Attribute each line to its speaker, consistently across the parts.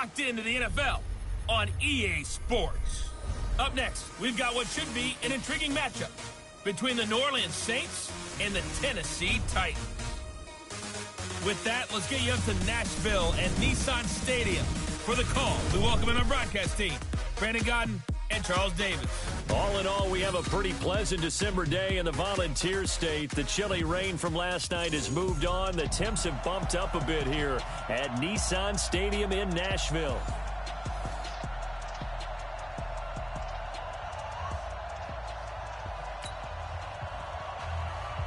Speaker 1: locked into the NFL on EA Sports. Up next, we've got what should be an intriguing matchup between the New Orleans Saints and the Tennessee Titans. With that, let's get you up to Nashville and Nissan Stadium for the call. We welcome in our broadcast team, Brandon Godden and Charles Davis.
Speaker 2: All in all, we have a pretty pleasant December day in the Volunteer State. The chilly rain from last night has moved on. The temps have bumped up a bit here at Nissan Stadium in Nashville.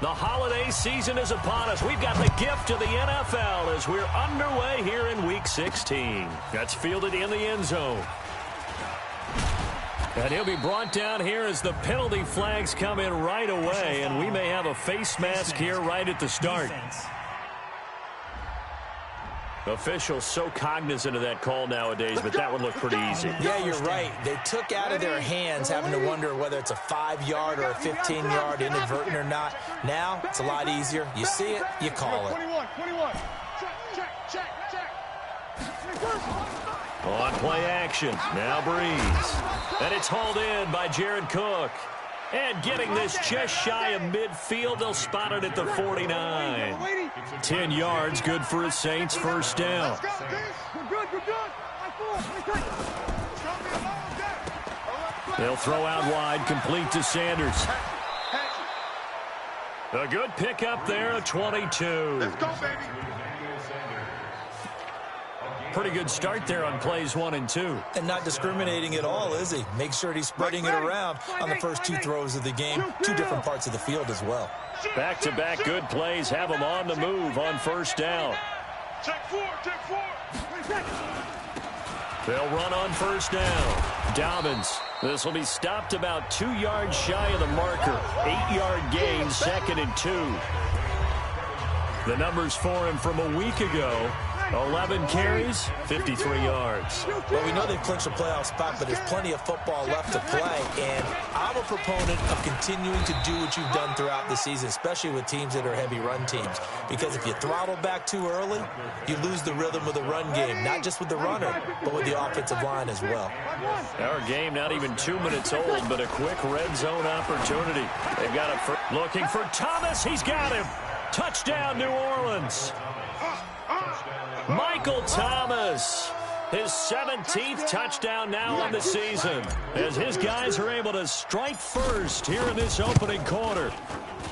Speaker 2: The holiday season is upon us. We've got the gift of the NFL as we're underway here in Week 16. That's fielded in the end zone. And he'll be brought down here as the penalty flags come in right away, and we may have a face mask here right at the start. Officials so cognizant of that call nowadays, but that one looked pretty easy.
Speaker 3: Yeah, you're right. They took out of their hands having to wonder whether it's a 5-yard or a 15-yard inadvertent or not. Now, it's a lot easier. You see it, you call it.
Speaker 4: 21. Check.
Speaker 2: On play action, now Breeze. And it's hauled in by Jared Cook. And getting this just shy of midfield, they'll spot it at the 49. 10 yards, good for a Saints first down. They'll throw out wide, complete to Sanders. A good pickup there, a 22.
Speaker 4: Let's go, baby.
Speaker 2: Pretty good start there on plays 1 and 2.
Speaker 3: And not discriminating at all, is he? Make sure he's spreading it around on the first 2 throws of the game. 2 different parts of the field as well.
Speaker 2: Back-to-back good plays have them on the move on first down.
Speaker 4: Check 4.
Speaker 2: They'll run on first down. Dobbins. This will be stopped about 2 yards shy of the marker. 8-yard gain, 2nd and 2. The numbers for him from a week ago. 11 carries, 53 yards.
Speaker 3: Well, we know they've clinched a playoff spot, but there's plenty of football left to play. And I'm a proponent of continuing to do what you've done throughout the season, especially with teams that are heavy run teams. Because if you throttle back too early, you lose the rhythm of the run game, not just with the runner, but with the offensive line as well.
Speaker 2: Our game not even 2 minutes old, but a quick red zone opportunity. They've got it looking for Thomas. He's got him. Touchdown, New Orleans. Michael Thomas, his 17th touchdown now on the season, as his guys are able to strike first here in this opening quarter.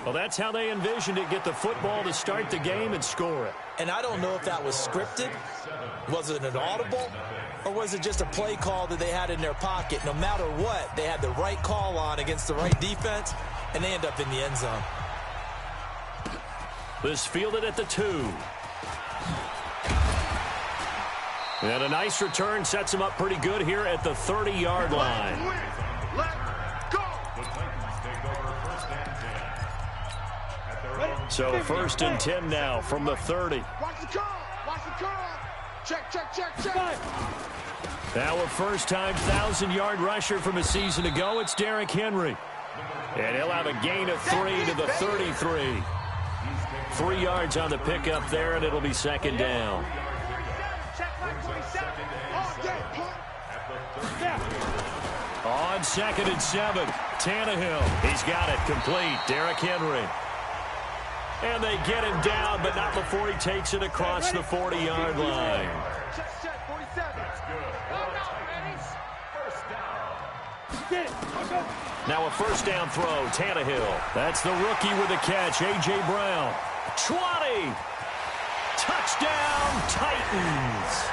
Speaker 2: Well, that's how they envisioned it, get the football to start the game and score it.
Speaker 3: And I don't know if that was scripted, was it an audible, or was it just a play call that they had in their pocket? No matter what, they had the right call on against the right defense, and they end up in the end zone.
Speaker 2: This fielded at the 2. And a nice return sets him up pretty good here at the 30-yard line. So 1st and 10 now from the 30.
Speaker 4: Watch the call. Check.
Speaker 2: Now a first-time 1,000-yard rusher from a season ago. It's Derrick Henry. And he'll have a gain of 3 to the 33. 3 yards on the pickup there, and it'll be 2nd down. On 2nd and 7, Tannehill. He's got it complete. Derrick Henry. And they get him down, but not before he takes it across the 40-yard line. Now a first down throw, Tannehill. That's the rookie with the catch, A.J. Brown. 20. Touchdown, Titans.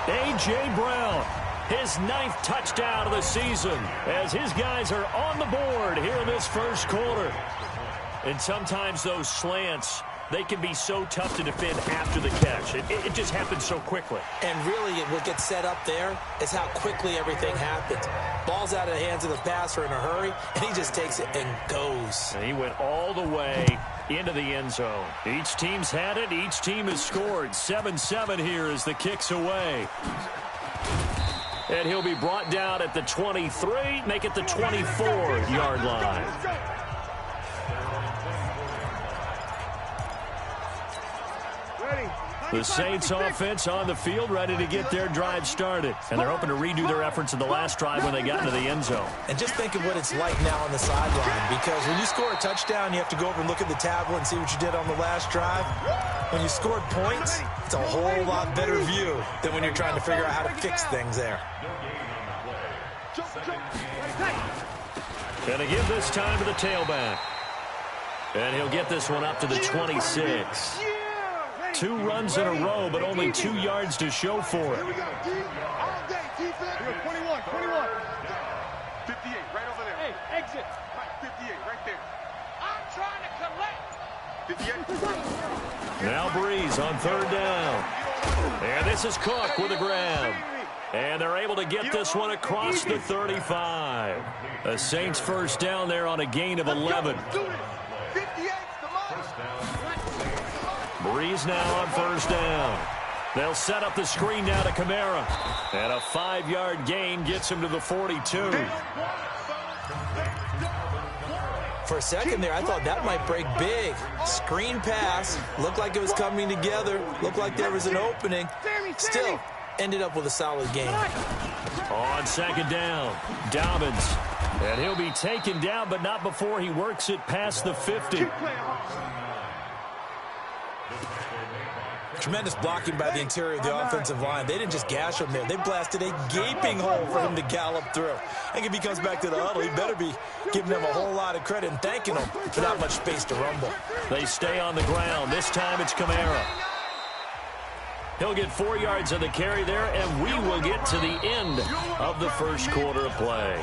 Speaker 2: A.J. Brown, his 9th touchdown of the season, as his guys are on the board here in this first quarter. And sometimes those slants, they can be so tough to defend after the catch. It just happens so quickly.
Speaker 3: And really, what gets set up there is how quickly everything happens. Ball's out of the hands of the passer in a hurry, and he just takes it and goes.
Speaker 2: And he went all the way into the end zone. Each team's had it. Each team has scored. 7-7 here as the kick's away. And he'll be brought down at the 23, make it the 24-yard line.
Speaker 4: Ready.
Speaker 2: The Saints offense on the field, ready to get their drive started. And they're hoping to redo their efforts in the last drive when they got into the end zone.
Speaker 3: And just think of what it's like now on the sideline, because when you score a touchdown, you have to go over and look at the tablet and see what you did on the last drive. When you scored points, it's a whole lot better view than when you're trying to figure out how to fix things there.
Speaker 2: Gonna give this time to the tailback. And he'll get this one up to the 26. 2 runs in a row, but only 2 yards to show for it.
Speaker 4: Here we go, D. All day, defense. 21. 58, right over there. Hey, exit. Right, 58, right there. I'm trying to collect. 58.
Speaker 2: Now Breeze on 3rd down. And this is Cook with a grab. And they're able to get this one across the 35. The Saints first down there on a gain of 11. Breeze now on 1st down. They'll set up the screen now to Kamara. And a 5-yard gain gets him to the 42.
Speaker 3: For a second there, I thought that might break big. Screen pass. Looked like it was coming together. Looked like there was an opening. Still, ended up with a solid game.
Speaker 2: On 2nd down, Dobbins. And he'll be taken down, but not before he works it past the 50.
Speaker 3: Tremendous blocking by the interior of the offensive line. They didn't just gash him there. They blasted a gaping hole for him to gallop through. I think if he comes back to the huddle, he better be giving them a whole lot of credit and thanking them for that much space to rumble.
Speaker 2: They stay on the ground. This time it's Kamara. He'll get 4 yards on the carry there, and we will get to the end of the first quarter of play.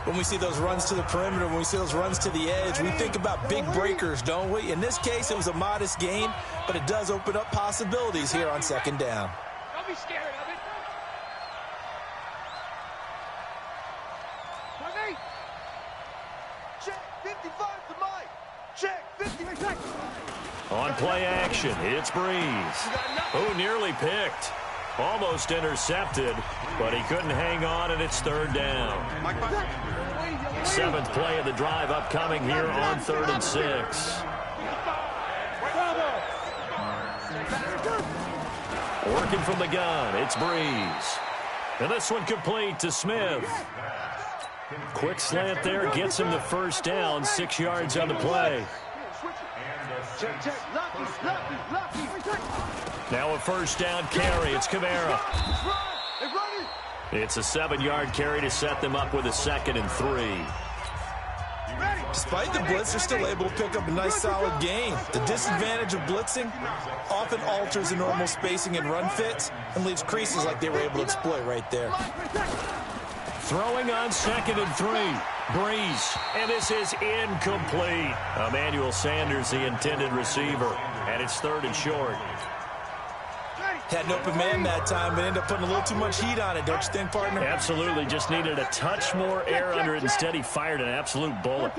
Speaker 3: When we see those runs to the perimeter, when we see those runs to the edge, we think about big breakers, don't we? In this case, it was a modest gain, but it does open up possibilities here on 2nd down.
Speaker 4: Don't be scared of it. Check 55 to Mike. Check 55.
Speaker 2: On play action, it's Breeze, who nearly picked. Almost intercepted, but he couldn't hang on, and it's 3rd down. 7th play of the drive upcoming here on 3rd and 6. Working from the gun, it's Breeze. And this one complete to Smith. Quick slant there, gets him the 1st down, 6 yards on the play. Now a 1st down carry. It's Kamara. It's a 7-yard carry to set them up with a 2nd and 3.
Speaker 3: Despite the blitz, they're still able to pick up a nice solid gain. The disadvantage of blitzing often alters the normal spacing and run fits and leaves creases like they were able to exploit right there.
Speaker 2: Throwing on 2nd and 3. Breeze. And this is incomplete. Emmanuel Sanders, the intended receiver. And it's 3rd and short.
Speaker 3: Had an open man that time, but ended up putting a little too much heat on it, don't you think, partner?
Speaker 2: Absolutely. Just needed a touch more air under it. Instead, he fired an absolute bullet.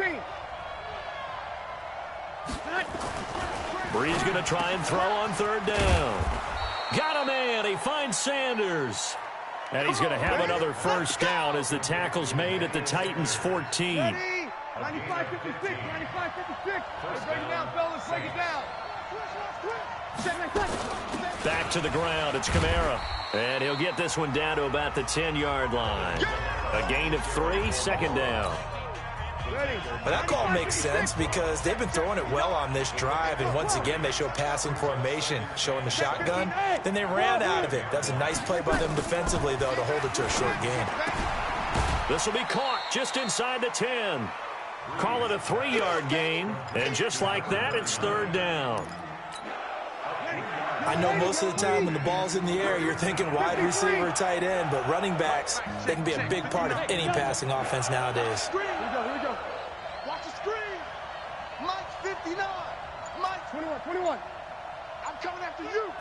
Speaker 2: Breeze going to try and throw on 3rd down. Got a man. He finds Sanders. And he's going to have another 1st down as the tackle's made at the Titans' 14.
Speaker 4: 95-56, 95-56. Break it down, fellas. Break it down.
Speaker 2: Back to the ground. It's Kamara. And he'll get this one down to about the 10-yard line. A gain of 3, 2nd down.
Speaker 3: But that call makes sense because they've been throwing it well on this drive, and once again they show passing formation, showing the shotgun. Then they ran out of it. That's a nice play by them defensively, though, to hold it to a short gain.
Speaker 2: This will be caught just inside the 10. Call it a 3-yard gain, and just like that, it's 3rd down.
Speaker 3: I know most of the time when the ball's in the air, you're thinking wide receiver or tight end, but running backs, they can be a big part of any passing offense nowadays.
Speaker 4: Here we go. Watch the screen. Mike 59. Mike 21. I'm coming after you.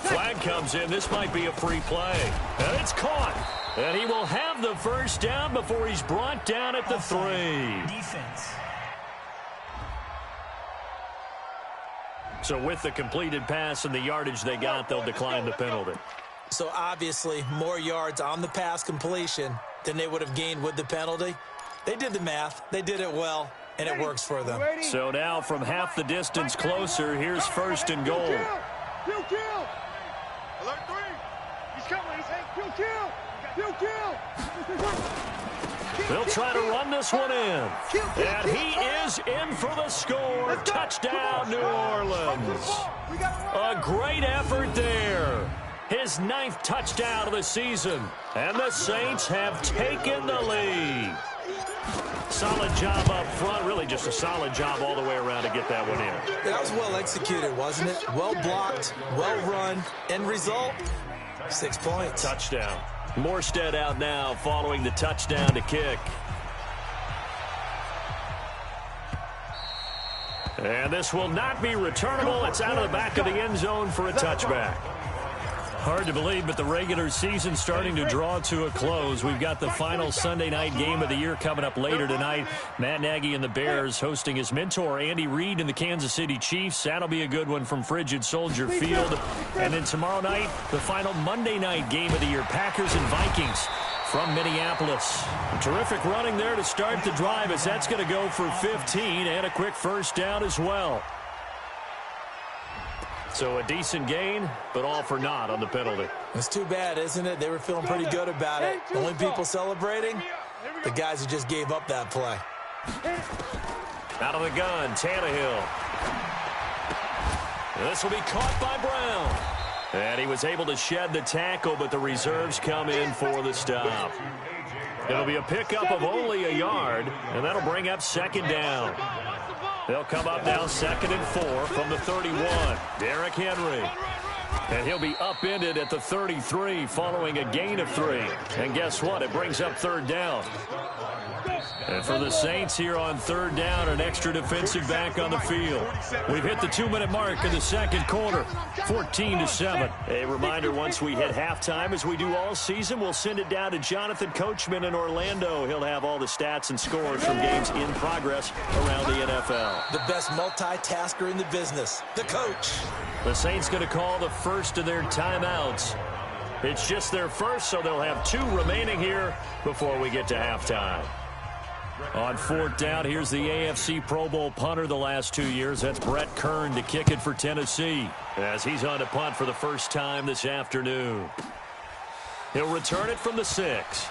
Speaker 2: Flag comes in. This might be a free play. And it's caught. And he will have the 1st down before he's brought down at the 3.
Speaker 5: Defense.
Speaker 2: So with the completed pass and the yardage they got, they'll decline the penalty.
Speaker 3: So obviously more yards on the pass completion than they would have gained with the penalty. They did the math. They did it well, and it works for them.
Speaker 2: So now from half the distance closer, here's 1st and goal.
Speaker 4: Kill, kill. Alert 3. He's coming. He's hit. Kill, kill. Kill, kill.
Speaker 2: They'll try to run this one in. And he is in for the score. Touchdown, New Orleans. A great effort there. His 9th touchdown of the season. And the Saints have taken the lead. Solid job up front. Really just a solid job all the way around to get that one in.
Speaker 3: That was well executed, wasn't it? Well blocked, well run. End result, 6 points.
Speaker 2: Touchdown. Morstead out now following the touchdown to kick. And this will not be returnable. It's out of the back of the end zone for a touchback. Hard to believe, but the regular season starting to draw to a close. We've got the final Sunday night game of the year coming up later tonight. Matt Nagy and the Bears hosting his mentor, Andy Reid, and the Kansas City Chiefs. That'll be a good one from Frigid Soldier Field. And then tomorrow night, the final Monday night game of the year, Packers and Vikings from Minneapolis. Terrific running there to start the drive, as that's going to go for 15 and a quick first down as well. So a decent gain, but all for naught on the penalty.
Speaker 3: It's too bad, isn't it? They were feeling pretty good about it. The only people celebrating, the guys who just gave up that play.
Speaker 2: Out of the gun, Tannehill. This will be caught by Brown. And he was able to shed the tackle, but the reserves come in for the stop. It'll be a pickup of only a yard, and that'll bring up second down. They'll come up now 2nd and 4 from the 31. Derrick Henry. And he'll be upended at the 33 following a gain of 3. And guess what? It brings up 3rd down. And for the Saints here on 3rd down, an extra defensive back on the field. We've hit the 2-minute mark in the second quarter, 14-7. A reminder, once we hit halftime, as we do all season, we'll send it down to Jonathan Coachman in Orlando. He'll have all the stats and scores from games in progress around the NFL.
Speaker 3: The best multitasker in the business, the coach.
Speaker 2: The Saints going to call the first of their timeouts. It's just their first, so they'll have 2 remaining here before we get to halftime. On 4th down, here's the AFC Pro Bowl punter the last 2 years. That's Brett Kern to kick it for Tennessee, as he's on to punt for the first time this afternoon. He'll return it from the 6.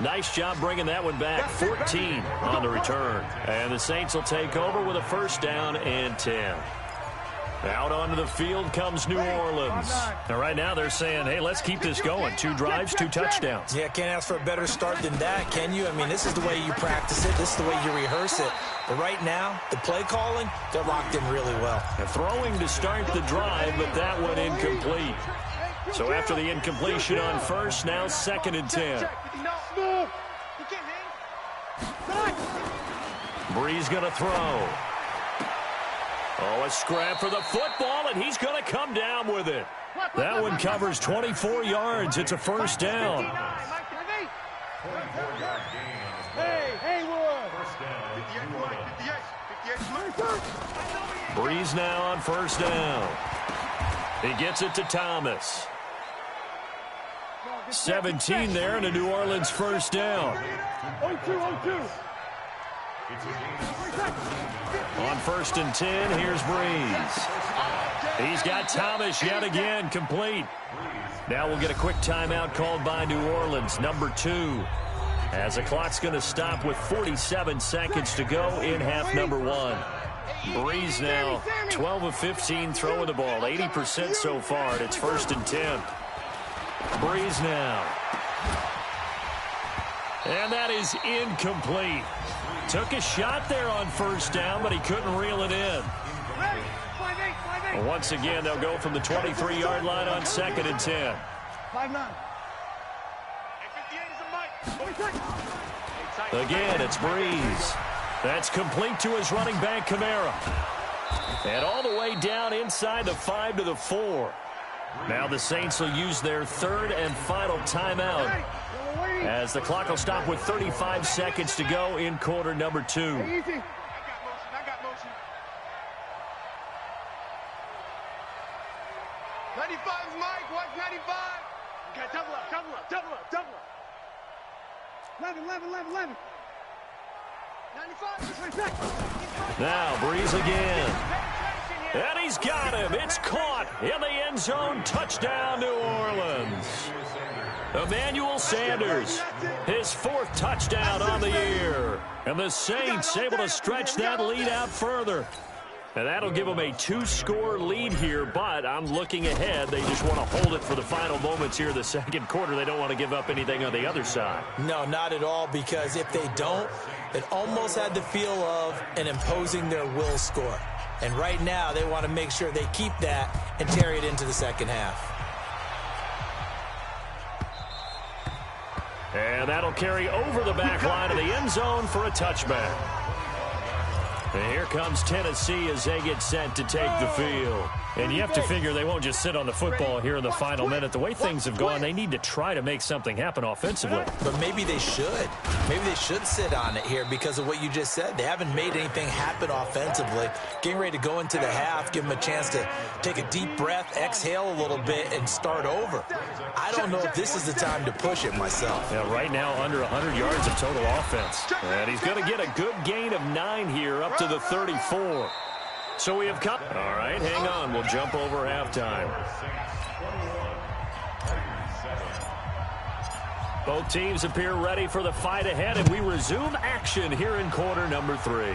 Speaker 2: Nice job bringing that one back. 14 on the return. And the Saints will take over with a first down and 10. Out onto the field comes New Orleans. And right now they're saying, hey, let's keep this going. 2 drives, 2 touchdowns.
Speaker 3: Yeah, can't ask for a better start than that, can you? I mean, this is the way you practice it. This is the way you rehearse it. But right now, the play calling, they're locked in really well.
Speaker 2: And throwing to start the drive, but that one incomplete. So after the incompletion on first, now 2nd and 10. Breeze going to throw. Oh, a scrap for the football, and he's going to come down with it. That one covers 24 yards. It's a first down. Breeze now on first down. He gets it to Thomas. 17 there, and a New Orleans first down.
Speaker 4: 0-2.
Speaker 2: On 1st and 10, here's Breeze. He's got Thomas yet again, complete. Now we'll get a quick timeout called by New Orleans, number 2. As the clock's going to stop with 47 seconds to go in half number 1. Breeze now 12 of 15 throwing the ball, 80% so far, and it's 1st and 10. Breeze now. And that is incomplete. Took a shot there on first down, but he couldn't reel it in. Once again, they'll go from the 23-yard line on 2nd and 10.
Speaker 4: 5-9.
Speaker 2: Again, it's Breeze. That's complete to his running back, Kamara. And all the way down inside the 5 to the 4. Now the Saints will use their 3rd and final timeout, as the clock will stop with 35 seconds to go in quarter number 2.
Speaker 4: I got motion. 95 is Mike. What's 95? Okay, double up. 11. 95.
Speaker 2: Now Breeze again. And he's got him. It's caught in the end zone. Touchdown, New Orleans. Emmanuel Sanders, his 4th touchdown on the year. And the Saints able to stretch that lead out further. And that'll give them a 2-score lead here, but I'm looking ahead. They just want to hold it for the final moments here in the second quarter. They don't want to give up anything on the other side.
Speaker 3: No, not at all, because if they don't, it almost had the feel of an imposing their will score. And right now, they want to make sure they keep that and carry it into the second half.
Speaker 2: And that'll carry over the back line of the end zone for a touchback. And here comes Tennessee as they get set to take the field. And you have to figure they won't just sit on the football here in the final minute. The way things have gone, they need to try to make something happen offensively.
Speaker 3: But maybe they should. Maybe they should sit on it here because of what you just said. They haven't made anything happen offensively. Getting ready to go into the half, give them a chance to take a deep breath, exhale a little bit, and start over. I don't know if this is the time to push it myself.
Speaker 2: Yeah, right now under 100 yards of total offense. And he's going to get a good gain of 9 here up to the 34. So we have come. All right, hang on. We'll jump over halftime. Both teams appear ready for the fight ahead, and we resume action here in quarter number 3.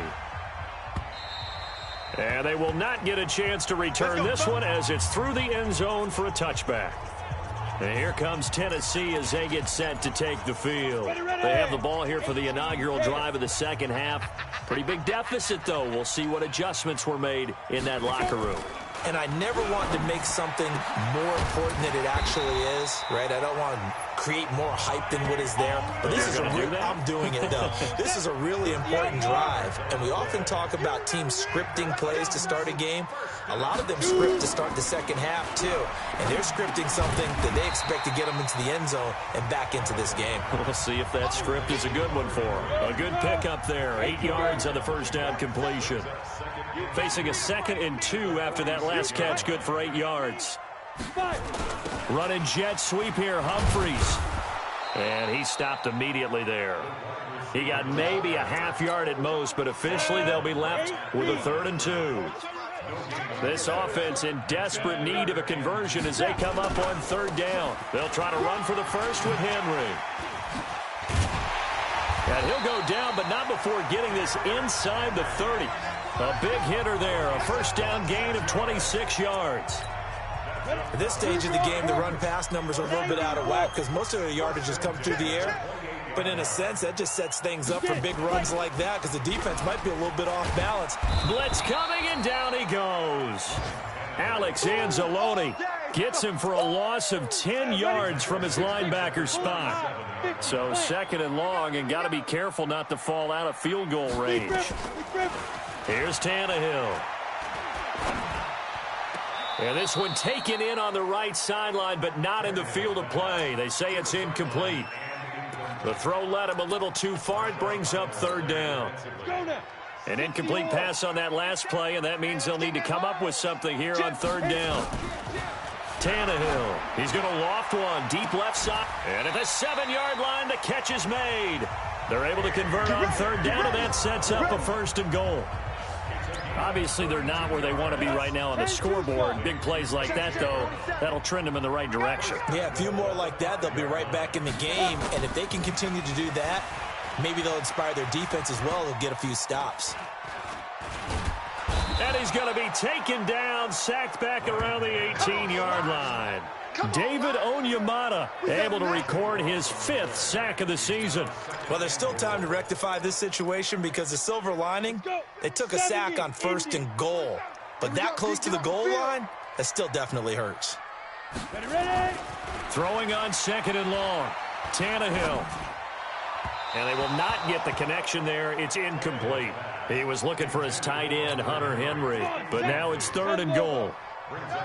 Speaker 2: And they will not get a chance to return this one as it's through the end zone for a touchback. And here comes Tennessee as they get set to take the field. They have the ball here for the inaugural drive of the second half. Pretty big deficit, though. We'll see what adjustments were made in that locker room.
Speaker 3: And I never want to make something more important than it actually is, right? I don't want to create more hype than what is there. But this is I'm doing it, though. This is a really important drive. And we often talk about teams scripting plays to start a game. A lot of them script to start the second half, too. And they're scripting something that they expect to get them into the end zone and back into this game.
Speaker 2: We'll see if that script is a good one for them. A good pickup there. 8 yards on the first down completion. Facing a 2nd and 2 after that last catch, good for 8 yards. Running jet sweep here, Humphreys. And he stopped immediately there. He got maybe a half yard at most, but officially they'll be left with a 3rd and 2. This offense in desperate need of a conversion as they come up on 3rd down. They'll try to run for the first with Henry. And he'll go down, but not before getting this inside the 30. A big hitter there, a first down gain of 26 yards.
Speaker 3: At this stage of the game, the run-pass numbers are a little bit out of whack because most of the yardage has come through the air. But in a sense, that just sets things up for big runs like that because the defense might be a little bit off balance.
Speaker 2: Blitz coming, and down he goes. Alex Anzalone gets him for a loss of 10 yards from his linebacker spot. So 2nd and long, and got to be careful not to fall out of field goal range. Here's Tannehill. And this one taken in on the right sideline, but not in the field of play. They say it's incomplete. The throw led him a little too far. It brings up 3rd down. An incomplete pass on that last play, and that means they'll need to come up with something here on 3rd down. Tannehill, he's going to loft one, deep left side. And at the 7-yard line, the catch is made. They're able to convert on 3rd down, and that sets up a 1st and goal. Obviously, they're not where they want to be right now on the scoreboard. Big plays like that, though, that'll trend them in the right direction.
Speaker 3: Yeah, a few more like that, they'll be right back in the game. And if they can continue to do that, maybe they'll inspire their defense as well. They'll get a few stops.
Speaker 2: And he's going to be taken down, sacked back around the 18-yard line. David Onyemata able to record his 5th sack of the season.
Speaker 3: Well, there's still time to rectify this situation because the silver lining, they took a sack on 1st and goal. But that close to the goal line, that still definitely hurts.
Speaker 2: Throwing on 2nd and long. Tannehill. And they will not get the connection there. It's incomplete. He was looking for his tight end, Hunter Henry. But now it's 3rd and goal.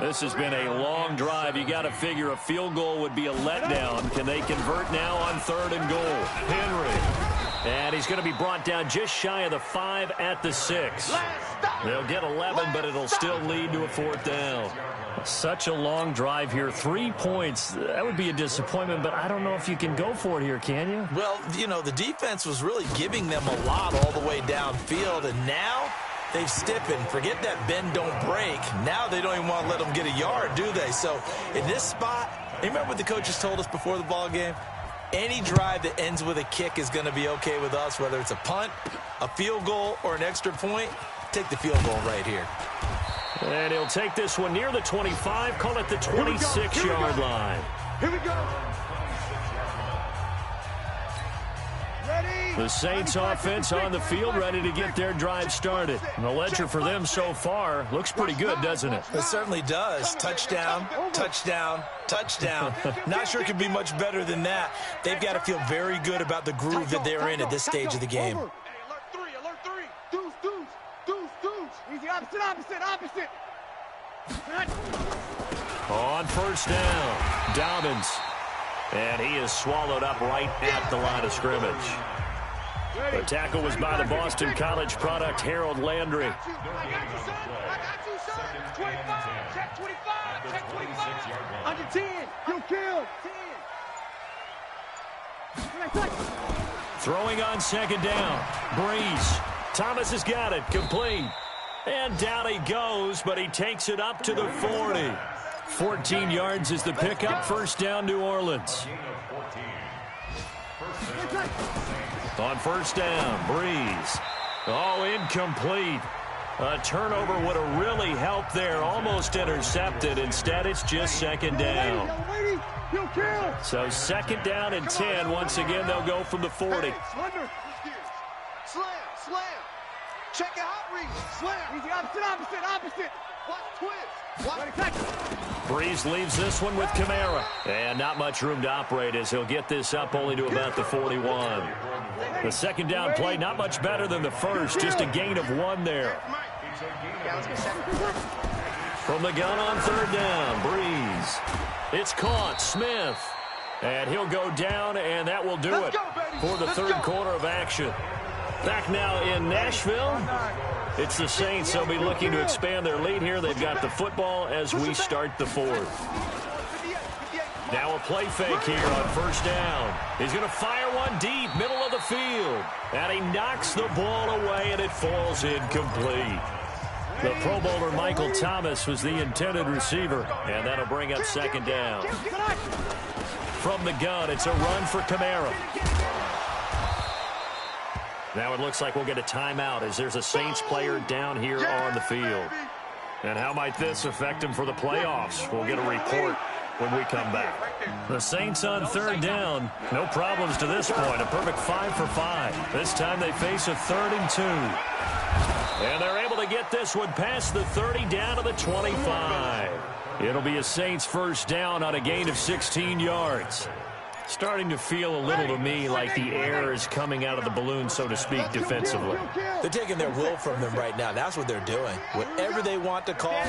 Speaker 2: This has been a long drive. You got to figure a field goal would be a letdown. Can they convert now on 3rd and goal? Henry. And he's going to be brought down just shy of the 5 at the 6. They'll get 11, but it'll still lead to a 4th down. Such a long drive here. 3 points. That would be a disappointment, but I don't know if you can go for it here, can you?
Speaker 3: Well, you know, the defense was really giving them a lot all the way downfield, and now they've stiffened. Forget that bend, don't break. Now they don't even want to let them get a yard, do they? So in this spot, remember what the coaches told us before the ball game? Any drive that ends with a kick is going to be okay with us, whether it's a punt, a field goal, or an extra point. Take the field goal right here.
Speaker 2: And he'll take this one near the 25, call it the 26-yard line.
Speaker 4: Here we go.
Speaker 2: The Saints offense on the field, ready to get their drive started. And the ledger for them so far looks pretty good, doesn't it?
Speaker 3: It certainly does. Touchdown, touchdown, touchdown. Not sure it could be much better than that. They've got to feel very good about the groove that they're in at this stage of the game.
Speaker 4: Hey, alert three. Deuce. Easy, opposite.
Speaker 2: On first down, Dobbins. And he is swallowed up right at the line of scrimmage. The tackle was by the Boston College product, Harold Landry.
Speaker 4: I got you, son. 25. Check 25. Under 10. You killed. 10.
Speaker 2: Throwing on second down. Breeze. Thomas has got it. Complete. And down he goes, but he takes it up to the 40. 14 yards is the pickup. First down, New Orleans. On first down, Breeze. Oh, incomplete. A turnover would have really helped there. Almost intercepted. Instead, it's just second down. So second down and 10. Once again, they'll go from the 40.
Speaker 4: Slam. Check out, Reed. Slam. Easy, opposite. Watch twist.
Speaker 2: Breeze leaves this one with Kamara. And not much room to operate as he'll get this up only to about the 41. The second down play, not much better than the first. Just a gain of 1 there. From the gun on third down, Breeze. It's caught, Smith. And he'll go down, and that will do it for the third quarter of action. Back now in Nashville. It's the Saints. They'll be looking to expand their lead here. They've got the football as we start the fourth. Now a play fake here on first down. He's going to fire one deep, middle of the field. And he knocks the ball away, and it falls incomplete. The Pro Bowler Michael Thomas was the intended receiver, and that'll bring up second down. From the gun, it's a run for Kamara. Now it looks like we'll get a timeout as there's a Saints player down here on the field. And how might this affect him for the playoffs? We'll get a report when we come back. The Saints on third down. No problems to this point. A perfect 5 for 5. This time they face a 3rd and 2. And they're able to get this one past the 30 down to the 25. It'll be a Saints first down on a gain of 16 yards. Starting to feel a little to me like the air is coming out of the balloon, so to speak, defensively.
Speaker 3: They're taking their will from them right now. That's what they're doing. Whatever they want to call,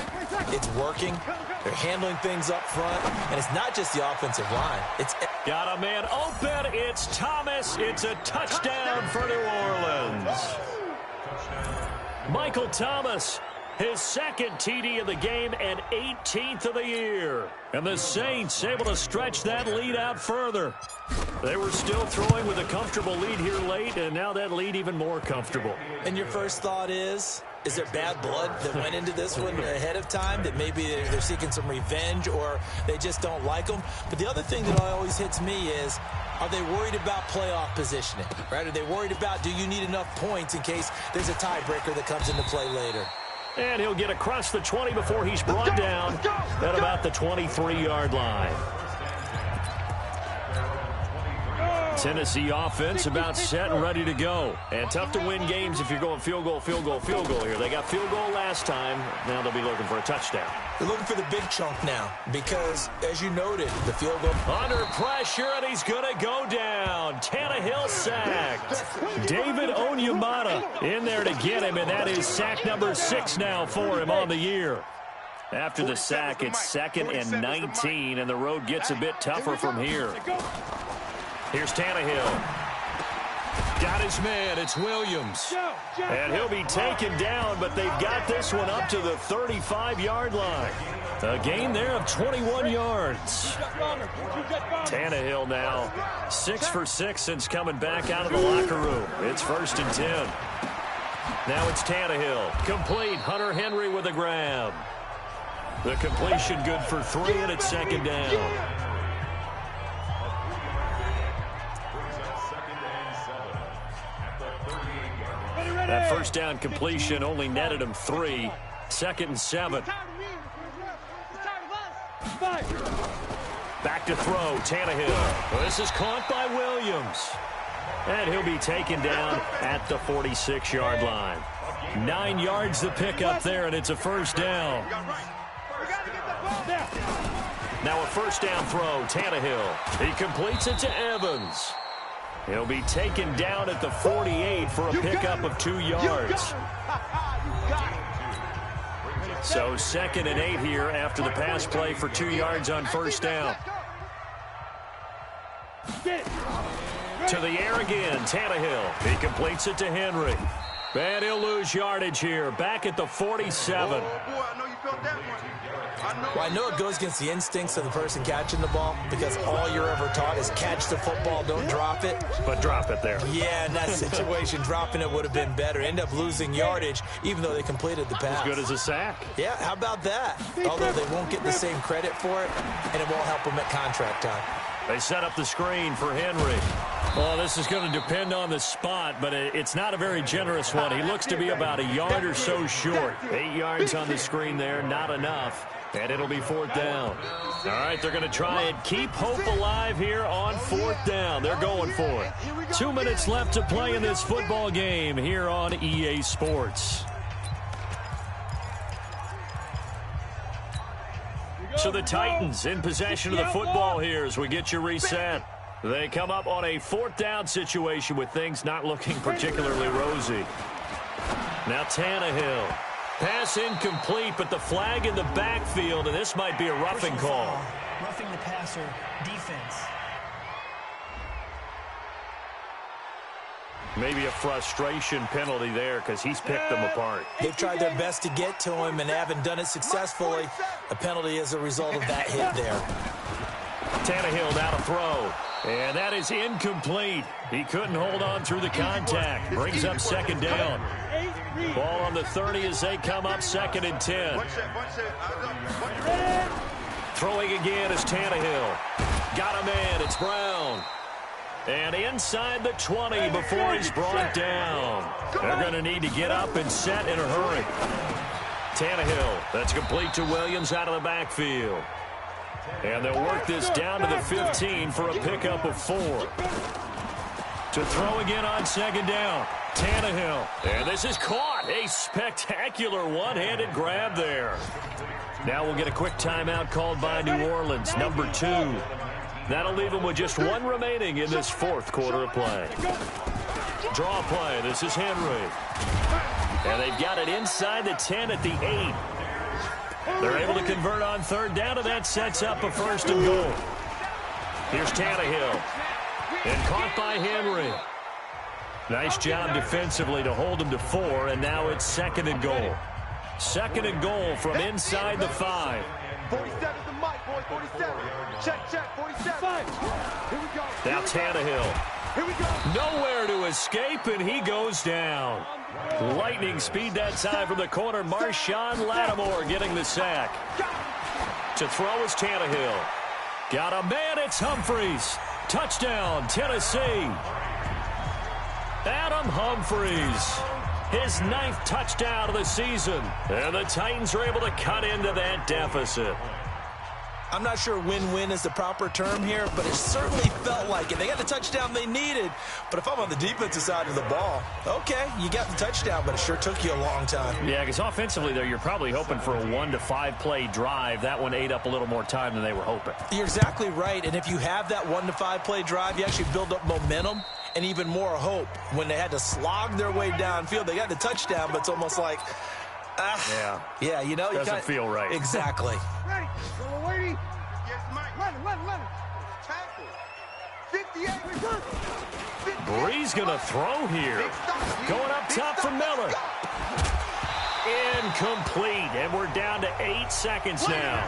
Speaker 3: it's working. They're handling things up front, and it's not just the offensive line. It's
Speaker 2: got a man open. It's Thomas. It's a touchdown for New Orleans. Michael Thomas, his second TD of the game and 18th of the year. And the Saints able to stretch that lead out further. They were still throwing with a comfortable lead here late, and now that lead even more comfortable.
Speaker 3: And your first thought is there bad blood that went into this one ahead of time, that maybe they're seeking some revenge or they just don't like them? But the other thing that always hits me is, are they worried about playoff positioning? Right? Are they worried about, do you need enough points in case there's a tiebreaker that comes into play later?
Speaker 2: And he'll get across the 20 before he's brought down at about the 23-yard line. Tennessee offense about set and ready to go. And tough to win games if you're going field goal here. They got field goal last time. Now they'll be looking for a touchdown.
Speaker 3: They're looking for the big chunk now because, as you noted, the field goal.
Speaker 2: Under pressure, and he's going to go down. Tannehill sacked. David Onyemata in there to get him, and that is sack number 6 now for him on the year. After the sack, it's 2nd and 19, and the road gets a bit tougher from here. Here's Tannehill. Got his man. It's Williams. And he'll be taken down, but they've got this one up to the 35-yard line. A gain there of 21 yards. Tannehill now 6 for 6 since coming back out of the locker room. It's 1st and 10. Now it's Tannehill. Complete. Hunter Henry with a grab. The completion good for 3, and it's second down. That first down completion only netted him 3. 2nd and 7. Back to throw, Tannehill. Well, this is caught by Williams. And he'll be taken down at the 46-yard line. 9 yards to pick up there, and it's a first down. Now a first down throw, Tannehill. He completes it to Evans. He'll be taken down at the 48 for a pickup of 2 yards. So 2nd and 8 here after the pass play for 2 yards on first down. To the air again, Tannehill. He completes it to Henry. And he'll lose yardage here, back at the 47.
Speaker 3: Well, I know it goes against the instincts of the person catching the ball because all you're ever taught is catch the football, don't drop it.
Speaker 2: But drop it there.
Speaker 3: Yeah, in that situation, dropping it would have been better. End up losing yardage, even though they completed the pass.
Speaker 2: As good as a sack.
Speaker 3: Yeah, how about that? Although they won't get the same credit for it, and it won't help them at contract time.
Speaker 2: They set up the screen for Henry. Well, this is going to depend on the spot, but it's not a very generous one. He looks to be about a yard or so short. 8 yards on the screen there, not enough. And it'll be 4th down. All right, they're going to try and keep hope alive here on 4th down. They're going for it. 2 minutes left to play in this football game here on EA Sports. So the Titans in possession of the football here as we get you reset. They come up on a 4th down situation with things not looking particularly rosy. Now Tannehill. Pass incomplete, but the flag in the backfield, and this might be a roughing call.
Speaker 5: Roughing the passer, defense.
Speaker 2: Maybe a frustration penalty there because he's picked them apart.
Speaker 3: They've tried their best to get to him and haven't done it successfully. A penalty as a result of that hit there.
Speaker 2: Tannehill now to throw. And that is incomplete. He couldn't hold on through the contact. Brings up 2nd down. Ball on the 30 as they come up 2nd and 10. Throwing again is Tannehill. Got a man. It's Brown. And inside the 20 before he's brought down. They're going to need to get up and set in a hurry. Tannehill, that's complete to Williams out of the backfield. And they'll work this down to the 15 for a pickup of 4. To throw again on 2nd down. Tannehill. And this is caught. A spectacular one-handed grab there. Now we'll get a quick timeout called by New Orleans, number 2. That'll leave them with just 1 remaining in this 4th quarter of play. Draw play. This is Henry. And they've got it inside the 10 at the 8. They're able to convert on 3rd down, and that sets up a 1st and goal. Here's Tannehill. And caught by Henry. Nice job defensively to hold him to 4, and now it's 2nd and goal. 2nd and goal from inside the 5.
Speaker 4: 47's the mic, boys. 47. Check, 47. Here we go.
Speaker 2: Now Tannehill.
Speaker 4: Here we go.
Speaker 2: Nowhere to escape, and he goes down. Lightning speed that time from the corner. Marshawn Lattimore getting the sack. To throw is Tannehill. Got a man, it's Humphries. Touchdown, Tennessee. Adam Humphries. His 9th touchdown of the season. And the Titans are able to cut into that deficit.
Speaker 3: I'm not sure win-win is the proper term here, but it certainly felt like it. They got the touchdown they needed, but if I'm on the defensive side of the ball, okay, you got the touchdown, but it sure took you a long time.
Speaker 2: Yeah, because offensively, though, you're probably hoping for a 1 to 5 play drive. That one ate up a little more time than they were hoping.
Speaker 3: You're exactly right, and if you have that 1 to 5 play drive, you actually build up momentum and even more hope. When they had to slog their way downfield, they got the touchdown, but it's almost like, yeah, you know,
Speaker 2: doesn't feel right.
Speaker 3: Exactly.
Speaker 4: Ready. Go, Wady. Yes, Mike. Run. Tackle. 58.
Speaker 2: Bree's going to throw here. Going up top for Miller. Incomplete, and we're down to 8 seconds now.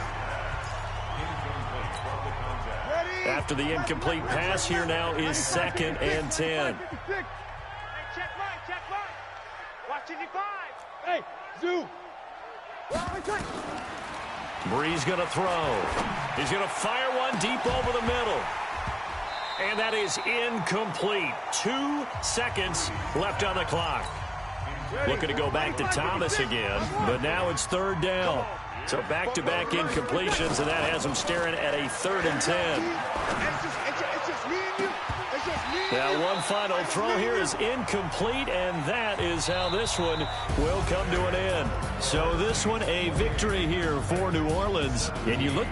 Speaker 2: After the incomplete pass, here now is 2nd and 10.
Speaker 4: Check right. Watch Hey, Zoo.
Speaker 2: Bree's going to throw. He's going to fire one deep over the middle. And that is incomplete. 2 seconds left on the clock. Looking to go back to Thomas again, but now it's 3rd down. So back-to-back incompletions, and that has them staring at a 3rd and 10.
Speaker 4: It's just me and you. It's just me and you.
Speaker 2: Now one final throw here is incomplete, and that is how this one will come to an end. So this one a victory here for New Orleans. And you look